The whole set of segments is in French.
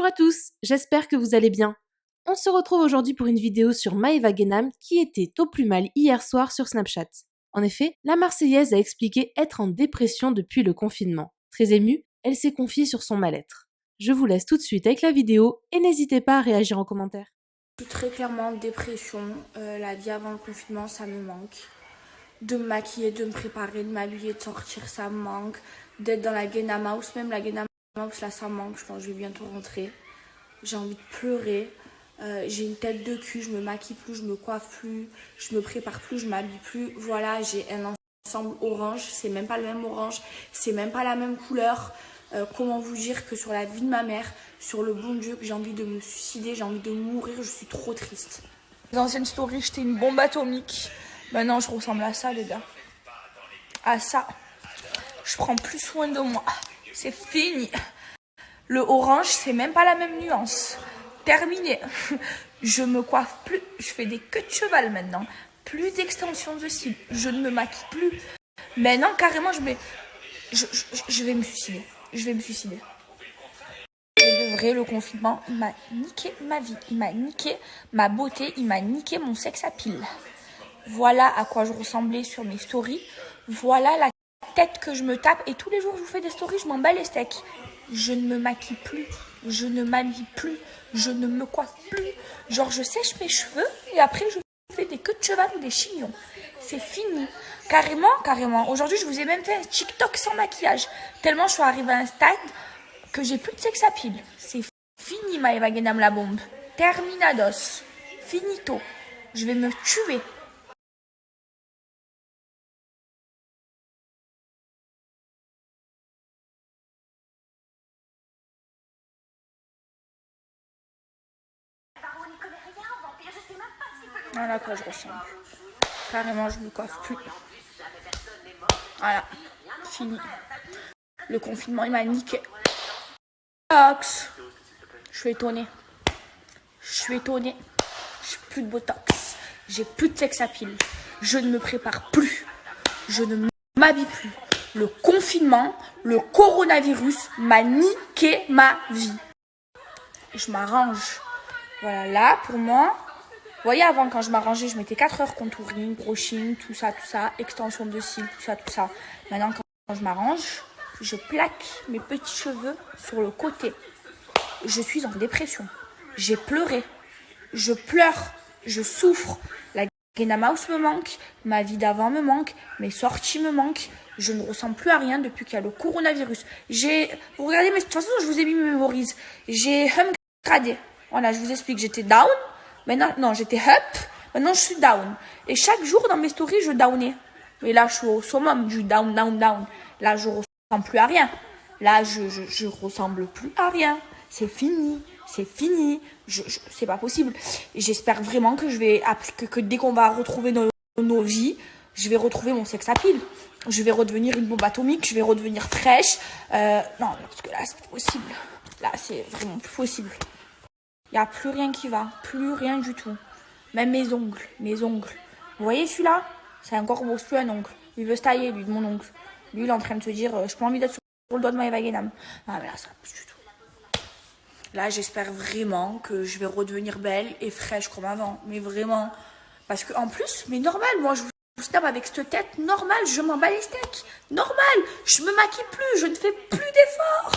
à tous, j'espère que vous allez bien. On se retrouve aujourd'hui pour une vidéo sur Maëva Guénam qui était au plus mal hier soir sur Snapchat. En effet, la Marseillaise a expliqué être en dépression depuis le confinement. Très émue, elle s'est confiée sur son mal-être. Je vous laisse tout de suite avec la vidéo et n'hésitez pas à réagir en commentaire. Je suis très clairement en dépression. La vie avant le confinement, ça me manque. De me maquiller, de me préparer, de m'habiller, de sortir, ça me manque. D'être dans la Guénam House, même la Guénam House, là, ça me manque. Je pense que je vais bientôt rentrer. J'ai envie de pleurer. J'ai une tête de cul, je me maquille plus, je me coiffe plus, je me prépare plus, je m'habille plus. Voilà, j'ai un ensemble orange, c'est même pas le même orange, c'est même pas la même couleur. Comment vous dire que sur la vie de ma mère, sur le bon Dieu, que j'ai envie de me suicider, j'ai envie de mourir, je suis trop triste. Les anciennes stories, j'étais une bombe atomique. Maintenant, je ressemble à ça, les gars. À ça. Je prends plus soin de moi. C'est fini. Le orange, c'est même pas la même nuance. Terminé. Je me coiffe plus. Je fais des queues de cheval maintenant. Plus d'extension de cils. Je ne me maquille plus. Maintenant, carrément, je vais me suicider. Je vais me suicider. De vrai, le confinement, il m'a niqué ma vie. Il m'a niqué ma beauté. Il m'a niqué mon sex appeal. Voilà à quoi je ressemblais sur mes stories. Voilà la tête que je me tape. Et tous les jours, je vous fais des stories, je m'en bats les steaks. Je ne me maquille plus. Je ne m'habille plus. Je ne me coiffe plus. Genre, je sèche mes cheveux et après, je fais des queues de cheval ou des chignons. C'est fini. Carrément. Aujourd'hui, je vous ai même fait un TikTok sans maquillage. Tellement je suis arrivée à un stade que j'ai plus de sex appeal. C'est fini, Maëva Guénam la bombe. Terminados. Finito. Je vais me tuer. Voilà à quoi je ressemble. Carrément, je me coiffe plus. Voilà, fini. Le confinement, il m'a niqué. Botox. Je suis étonnée. J'ai plus de botox. J'ai plus de sex appeal. Je ne me prépare plus. Je ne m'habille plus. Le confinement, le coronavirus m'a niqué ma vie. Je m'arrange. Voilà, là, pour moi... Vous voyez, avant, quand je m'arrangeais, je mettais 4 heures contouring, brushing, tout ça, extension de cils, tout ça. Maintenant, quand je m'arrange, je plaque mes petits cheveux sur le côté. Je suis en dépression. J'ai pleuré. Je pleure. Je souffre. La Guénam House me manque. Ma vie d'avant me manque. Mes sorties me manquent. Je ne ressens plus à rien depuis qu'il y a le coronavirus. Vous regardez, mais de toute façon, je vous ai mis mes mémorises. J'ai gradé. Voilà, je vous explique. J'étais down. Maintenant, non, j'étais up. Maintenant, je suis down. Et chaque jour, dans mes stories, je downais. Mais là, je suis au summum du down. Là, je ressemble plus à rien. Là, je ressemble plus à rien. C'est fini. C'est pas possible. Et j'espère vraiment que que dès qu'on va retrouver nos vies, je vais retrouver mon sex appeal. Je vais redevenir une bombe atomique. Je vais redevenir fraîche. Non, parce que là, c'est pas possible. Là, c'est vraiment plus possible. Il n'y a plus rien qui va, plus rien du tout. Même mes ongles. Vous voyez celui-là? C'est un corbeau, c'est plus un ongle. Il veut se tailler, lui, de mon ongle. Lui, il est en train de se dire, je n'ai pas envie d'être sur le doigt de Maëva Guénam. Ah, mais là, ça va plus du tout. Là, j'espère vraiment que je vais redevenir belle et fraîche comme avant. Mais vraiment. Parce que en plus, mais normal, moi, je vous snap avec cette tête, normal, je m'en bats les steaks. Normal, je me maquille plus, je ne fais plus d'efforts.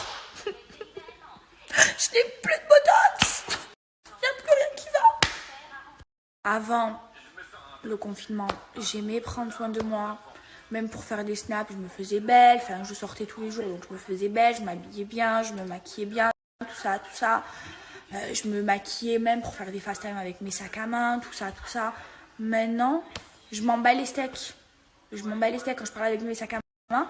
Je n'ai plus de botox. Il n'y a plus rien qui va. Avant le confinement, j'aimais prendre soin de moi. Même pour faire des snaps, je me faisais belle. Enfin, je sortais tous les jours, donc je me faisais belle. Je m'habillais bien, je me maquillais bien, tout ça. Je me maquillais même pour faire des fast time avec mes sacs à main, tout ça. Maintenant, je m'en bats les steaks. Quand je parle avec mes sacs à main.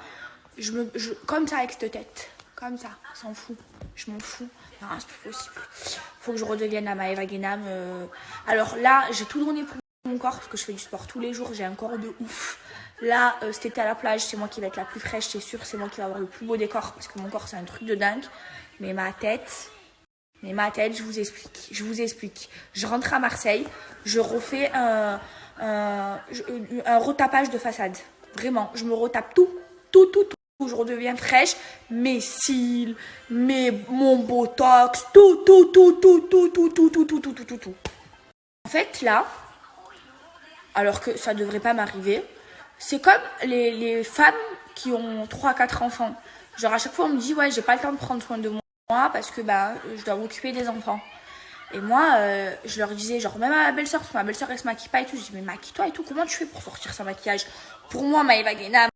Comme ça, avec cette tête. Comme ça, s'en fout. Je m'en fous. Non, c'est plus possible. Faut que je redevienne la Maëva Guénam. Alors là, j'ai tout donné pour mon corps parce que je fais du sport tous les jours. J'ai un corps de ouf. Là, cet été à la plage, c'est moi qui vais être la plus fraîche, c'est sûr. C'est moi qui vais avoir le plus beau décor parce que mon corps, c'est un truc de dingue. Mais ma tête, je vous explique. Je rentre à Marseille, je refais un retapage de façade. Vraiment, je me retape tout. je redeviens fraîche, mes cils, mon botox, tout. En fait, là, alors que ça devrait pas m'arriver, c'est comme les femmes qui ont 3-4 enfants. Genre à chaque fois on me dit ouais j'ai pas le temps de prendre soin de moi parce que je dois m'occuper des enfants. Et moi je leur disais genre même à ma belle-sœur, parce que ma belle-sœur elle se maquille pas et tout, je dis mais maquille-toi et tout, comment tu fais pour sortir sans maquillage? Pour moi Maëva Guénam,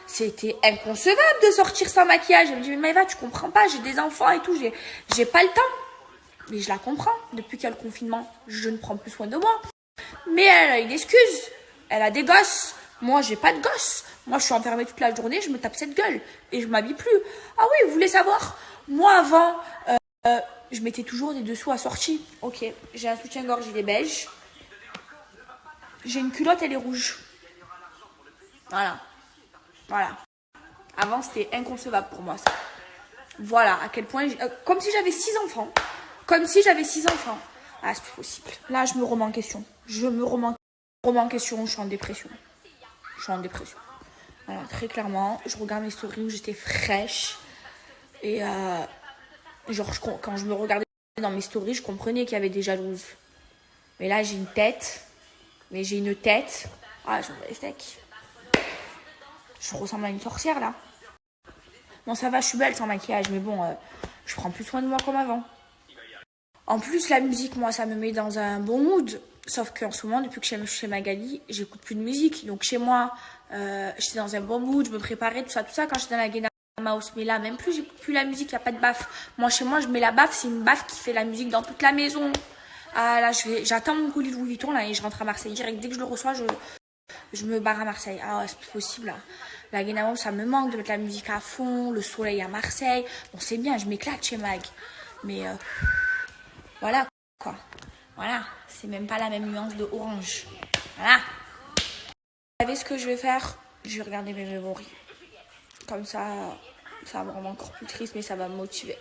c'était inconcevable de sortir sans maquillage. Elle me dit mais Maëva tu comprends pas, j'ai des enfants et tout, j'ai pas le temps. Mais je la comprends, depuis qu'il y a le confinement, je ne prends plus soin de moi. Mais elle a une excuse, elle a des gosses. Moi, j'ai pas de gosses. Moi, je suis enfermée toute la journée, je me tape cette gueule et je m'habille plus. Ah oui, vous voulez savoir? Moi, avant, je mettais toujours des dessous assortis. Ok, j'ai un soutien-gorge, il est beige. J'ai une culotte, elle est rouge. Voilà. Avant, c'était inconcevable pour moi, ça. Voilà, à quel point... comme si j'avais 6 enfants. Ah, c'est plus possible. Là, je me remets en question. Je suis en dépression. Voilà, très clairement, je regarde mes stories où j'étais fraîche. Et quand je me regardais dans mes stories, je comprenais qu'il y avait des jalouses. Mais là, j'ai une tête. Ah, j'en ai les steaks. Je ressemble à une sorcière, là. Bon, ça va, je suis belle sans maquillage. Mais bon, je prends plus soin de moi comme avant. En plus, la musique, moi, ça me met dans un bon mood. Sauf qu'en ce moment, depuis que je suis chez Magali, j'écoute plus de musique. Donc chez moi, j'étais dans un bon mood, je me préparais, tout ça. Quand j'étais dans la Guénama House. Mais là, même plus, j'écoute plus la musique, il n'y a pas de baffe. Moi, chez moi, je mets la baffe, c'est une baffe qui fait la musique dans toute la maison. Ah là, j'attends mon colis Louis Vuitton là, et je rentre à Marseille direct. Dès que je le reçois, je me barre à Marseille. Ah ouais, c'est plus possible là. La Guénama House, ça me manque de mettre la musique à fond, le soleil à Marseille. Bon, c'est bien, je m'éclate chez Mag. Mais voilà quoi. Voilà, c'est même pas la même nuance de orange. Voilà. Vous savez ce que je vais faire? Je vais regarder mes favoris. Comme ça va me rendre encore plus triste, mais ça va me motiver.